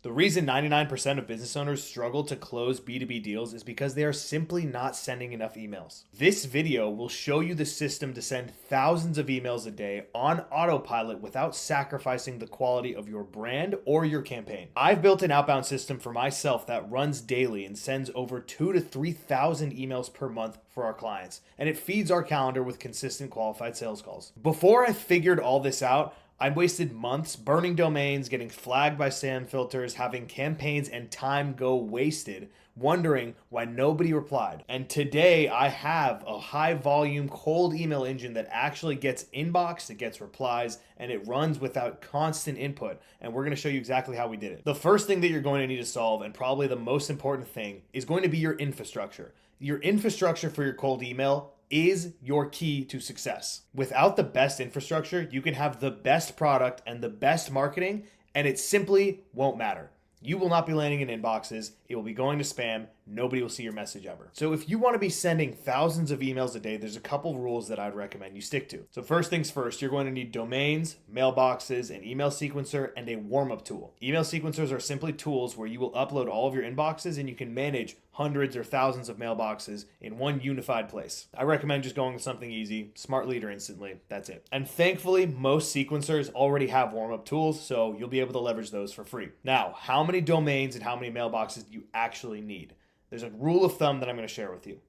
The reason 99% of business owners struggle to close B2B deals is because they are simply not sending enough emails. This video will show you the system to send thousands of emails a day on autopilot without sacrificing the quality of your brand or your campaign. I've built an outbound system for myself that runs daily and sends over 2,000 to 3,000 emails per month for our clients, and it feeds our calendar with consistent qualified sales calls. Before I figured all this out, I wasted months burning domains, getting flagged by spam filters, having campaigns and time go wasted, wondering why nobody replied. And today I have a high volume cold email engine that actually gets inboxed, it gets replies, and it runs without constant input. And we're gonna show you exactly how we did it. The first thing that you're going to need to solve, and probably the most important thing, is going to be your infrastructure. Your infrastructure for your cold email is your key to success. Without the best infrastructure, you can have the best product and the best marketing, and it simply won't matter. You will not be landing in inboxes. It will be going to spam. Nobody will see your message ever. So if you want to be sending thousands of emails a day, there's a couple rules that I'd recommend you stick to. So first things first, you're going to need domains, mailboxes, an email sequencer, and a warm-up tool. Email sequencers are simply tools where you will upload all of your inboxes and you can manage hundreds or thousands of mailboxes in one unified place. I recommend just going with something easy, Smart Leader Instantly, that's it. And thankfully, most sequencers already have warm-up tools, so you'll be able to leverage those for free. Now, how many domains and how many mailboxes do you actually need? There's a rule of thumb that I'm going to share with you.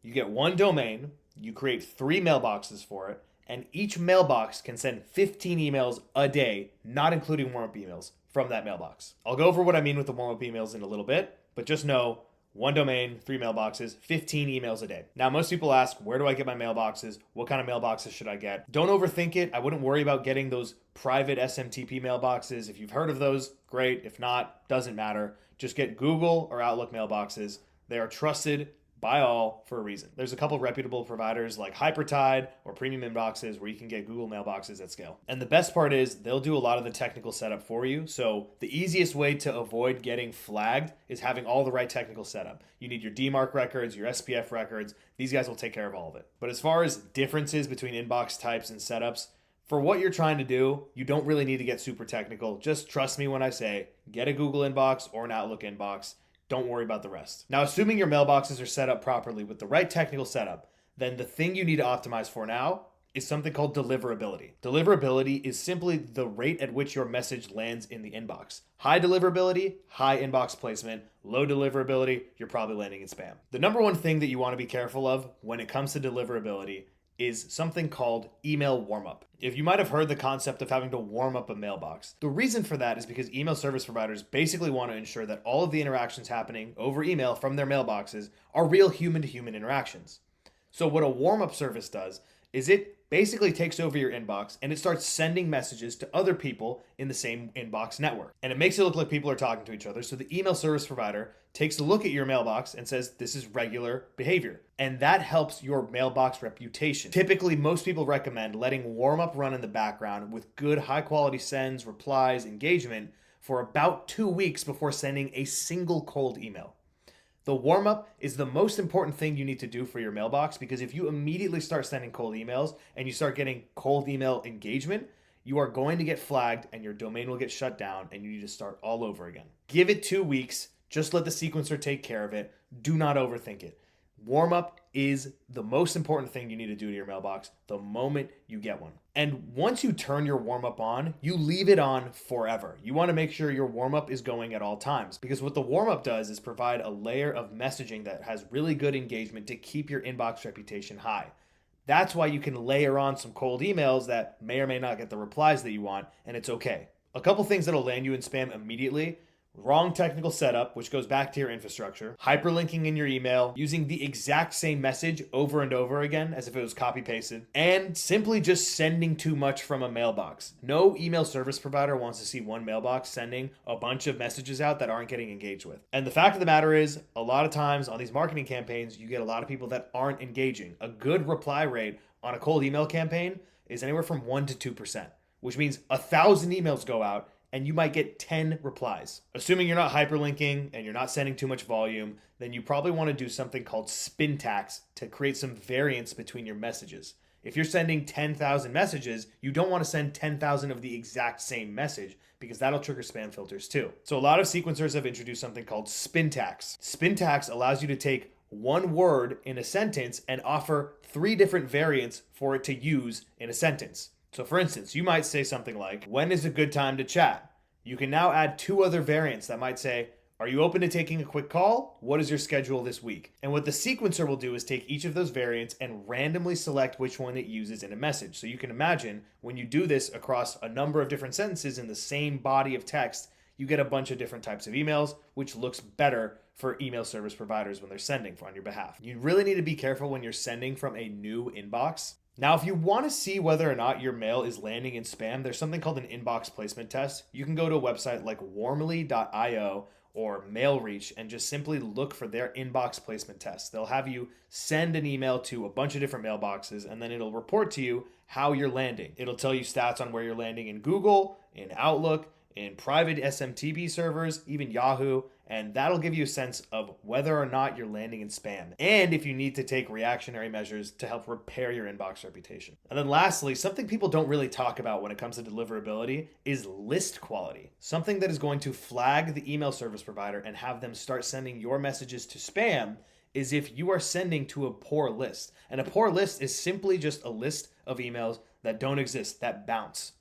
You get one domain, you create 3 mailboxes for it, and each mailbox can send 15 emails a day, not including warm-up emails, from that mailbox. I'll go over what I mean with the warm-up emails in a little bit, but just know, one domain, 3 mailboxes, 15 emails a day. Now, most people ask, where do I get my mailboxes? What kind of mailboxes should I get? Don't overthink it. I wouldn't worry about getting those private SMTP mailboxes. If you've heard of those, great. If not, doesn't matter. Just get Google or Outlook mailboxes. They are trusted by all for a reason. There's a couple reputable providers like Hypertide or Premium Inboxes where you can get Google mailboxes at scale. And the best part is they'll do a lot of the technical setup for you. So the easiest way to avoid getting flagged is having all the right technical setup. You need your DMARC records, your SPF records. These guys will take care of all of it. But as far as differences between inbox types and setups, for what you're trying to do, you don't really need to get super technical. Just trust me when I say, get a Google inbox or an Outlook inbox. Don't worry about the rest. Now, assuming your mailboxes are set up properly with the right technical setup, then the thing you need to optimize for now is something called deliverability. Deliverability is simply the rate at which your message lands in the inbox. High deliverability, high inbox placement. Low deliverability, you're probably landing in spam. The number one thing that you want to be careful of when it comes to deliverability is something called email warm-up. If you might have heard the concept of having to warm up a mailbox, the reason for that is because email service providers basically want to ensure that all of the interactions happening over email from their mailboxes are real human-to-human interactions. So what a warm-up service does is it basically takes over your inbox and it starts sending messages to other people in the same inbox network. And it makes it look like people are talking to each other. So the email service provider takes a look at your mailbox and says, this is regular behavior. And that helps your mailbox reputation. Typically, most people recommend letting warm up run in the background with good high quality sends, replies, engagement for about 2 weeks before sending a single cold email. The warm-up is the most important thing you need to do for your mailbox, because if you immediately start sending cold emails and you start getting cold email engagement, you are going to get flagged and your domain will get shut down and you need to start all over again. Give it 2 weeks. Just let the sequencer take care of it. Do not overthink it. Warm-up is the most important thing you need to do to your mailbox the moment you get one. And once you turn your warm-up on, you leave it on forever. You want to make sure your warm-up is going at all times, because what the warm-up does is provide a layer of messaging that has really good engagement to keep your inbox reputation high. That's why you can layer on some cold emails that may or may not get the replies that you want, and it's okay. A couple things that'll land you in spam immediately: wrong technical setup, which goes back to your infrastructure, hyperlinking in your email, using the exact same message over and over again as if it was copy pasted, and simply just sending too much from a mailbox. No email service provider wants to see one mailbox sending a bunch of messages out that aren't getting engaged with. And the fact of the matter is, a lot of times on these marketing campaigns, you get a lot of people that aren't engaging. A good reply rate on a cold email campaign is anywhere from 1% to 2%, which means 1,000 emails go out and you might get 10 replies. Assuming you're not hyperlinking and you're not sending too much volume, then you probably want to do something called spin tax to create some variance between your messages. If you're sending 10,000 messages, you don't want to send 10,000 of the exact same message, because that'll trigger spam filters too. So a lot of sequencers have introduced something called Spintax. Spintax allows you to take one word in a sentence and offer 3 different variants for it to use in a sentence. So for instance, you might say something like, when is a good time to chat? You can now add 2 other variants that might say, are you open to taking a quick call? What is your schedule this week? And what the sequencer will do is take each of those variants and randomly select which one it uses in a message. So you can imagine when you do this across a number of different sentences in the same body of text, you get a bunch of different types of emails, which looks better for email service providers when they're sending on your behalf. You really need to be careful when you're sending from a new inbox. Now, if you want to see whether or not your mail is landing in spam, there's something called an inbox placement test. You can go to a website like warmly.io or MailReach and just simply look for their inbox placement test. They'll have you send an email to a bunch of different mailboxes, and then it'll report to you how you're landing. It'll tell you stats on where you're landing in Google, in Outlook, in private SMTP servers, even Yahoo, and that'll give you a sense of whether or not you're landing in spam, and if you need to take reactionary measures to help repair your inbox reputation. And then lastly, something people don't really talk about when it comes to deliverability is list quality. Something that is going to flag the email service provider and have them start sending your messages to spam is if you are sending to a poor list. And a poor list is simply just a list of emails that don't exist, that bounce.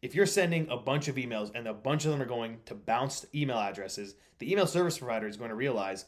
If you're sending a bunch of emails and a bunch of them are going to bounced email addresses, the email service provider is going to realize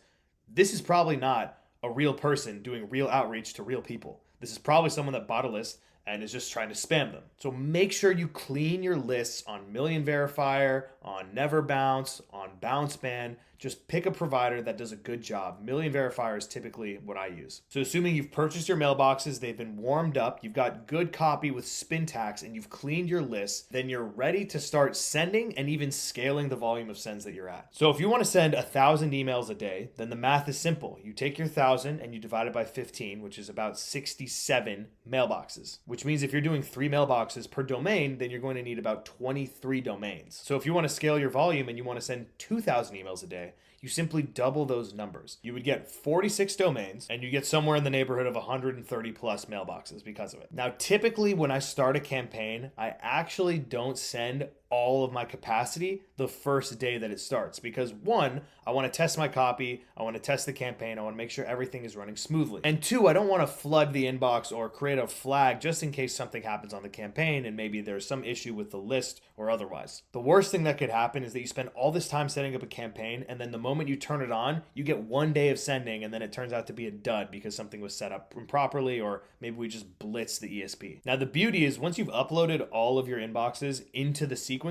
this is probably not a real person doing real outreach to real people. This is probably someone that bought a list and is just trying to spam them. So make sure you clean your lists on Million Verifier, on Never Bounce, on BounceBand. Just pick a provider that does a good job. Million Verifier is typically what I use. So assuming you've purchased your mailboxes, they've been warmed up, you've got good copy with Spintax, and you've cleaned your lists, then you're ready to start sending and even scaling the volume of sends that you're at. So if you want to send 1,000 emails a day, then the math is simple. You take your 1,000 and you divide it by 15, which is about 67 mailboxes, which means if you're doing 3 mailboxes per domain, then you're going to need about 23 domains. So if you want to scale your volume and you want to send 2,000 emails a day, you simply double those numbers. You would get 46 domains and you get somewhere in the neighborhood of 130 plus mailboxes because of it. Now, typically when I start a campaign, I actually don't send all of my capacity the first day that it starts because 1, I want to test my copy, I want to test the campaign, I want to make sure everything is running smoothly. And 2, I don't want to flood the inbox or create a flag just in case something happens on the campaign and maybe there's some issue with the list or otherwise. The worst thing that could happen is that you spend all this time setting up a campaign and then the moment you turn it on, you get 1 day of sending and then it turns out to be a dud because something was set up improperly or maybe we just blitzed the ESP. Now the beauty is once you've uploaded all of your inboxes into the sequencer,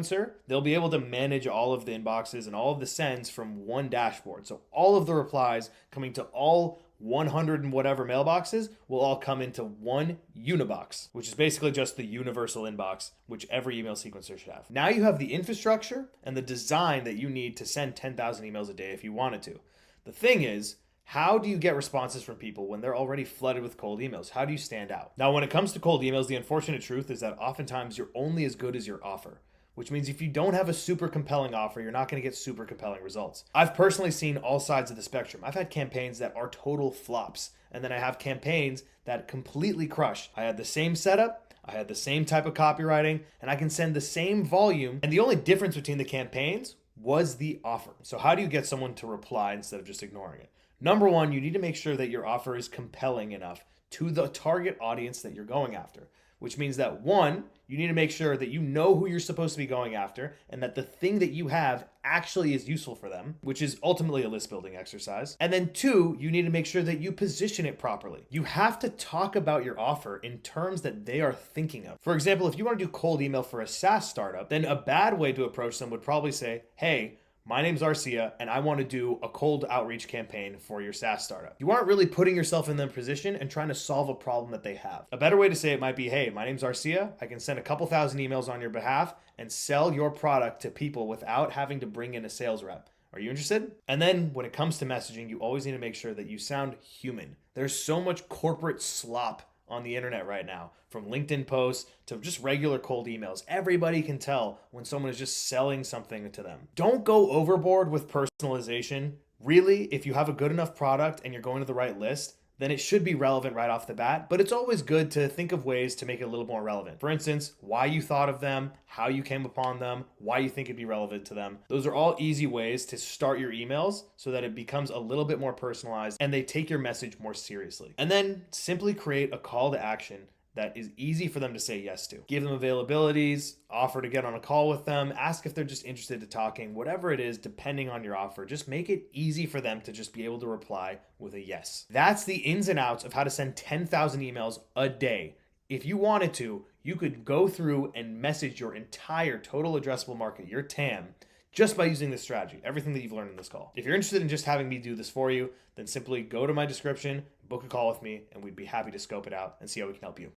they'll be able to manage all of the inboxes and all of the sends from one dashboard. So all of the replies coming to all 100 and whatever mailboxes will all come into one unibox, which is basically just the universal inbox, which every email sequencer should have. Now you have the infrastructure and the design that you need to send 10,000 emails a day if you wanted to. The thing is, how do you get responses from people when they're already flooded with cold emails? How do you stand out? Now, when it comes to cold emails, the unfortunate truth is that oftentimes you're only as good as your offer, which means if you don't have a super compelling offer, you're not going to get super compelling results. I've personally seen all sides of the spectrum. I've had campaigns that are total flops, and then I have campaigns that completely crush. I had the same setup, I had the same type of copywriting, and I can send the same volume, and the only difference between the campaigns was the offer. So how do you get someone to reply instead of just ignoring it? Number 1, you need to make sure that your offer is compelling enough to the target audience that you're going after, which means that 1, you need to make sure that you know who you're supposed to be going after and that the thing that you have actually is useful for them, which is ultimately a list building exercise. And then 2, you need to make sure that you position it properly. You have to talk about your offer in terms that they are thinking of. For example, if you want to do cold email for a SaaS startup, then a bad way to approach them would probably say, hey, my name's Arcia, and I want to do a cold outreach campaign for your SaaS startup. You aren't really putting yourself in their position and trying to solve a problem that they have. A better way to say it might be, hey, my name's Arcia. I can send a couple thousand emails on your behalf and sell your product to people without having to bring in a sales rep. Are you interested? And then when it comes to messaging, you always need to make sure that you sound human. There's so much corporate slop on the internet right now, from LinkedIn posts to just regular cold emails. Everybody can tell when someone is just selling something to them. Don't go overboard with personalization. Really, if you have a good enough product and you're going to the right list, then it should be relevant right off the bat, but it's always good to think of ways to make it a little more relevant. For instance, why you thought of them, how you came upon them, why you think it'd be relevant to them. Those are all easy ways to start your emails so that it becomes a little bit more personalized and they take your message more seriously. And then simply create a call to action that is easy for them to say yes to. Give them availabilities, offer to get on a call with them, ask if they're just interested in talking, whatever it is, depending on your offer. Just make it easy for them to just be able to reply with a yes. That's the ins and outs of how to send 10,000 emails a day. If you wanted to, you could go through and message your entire total addressable market, your TAM, just by using this strategy, everything that you've learned in this call. If you're interested in just having me do this for you, then simply go to my description, book a call with me, and we'd be happy to scope it out and see how we can help you.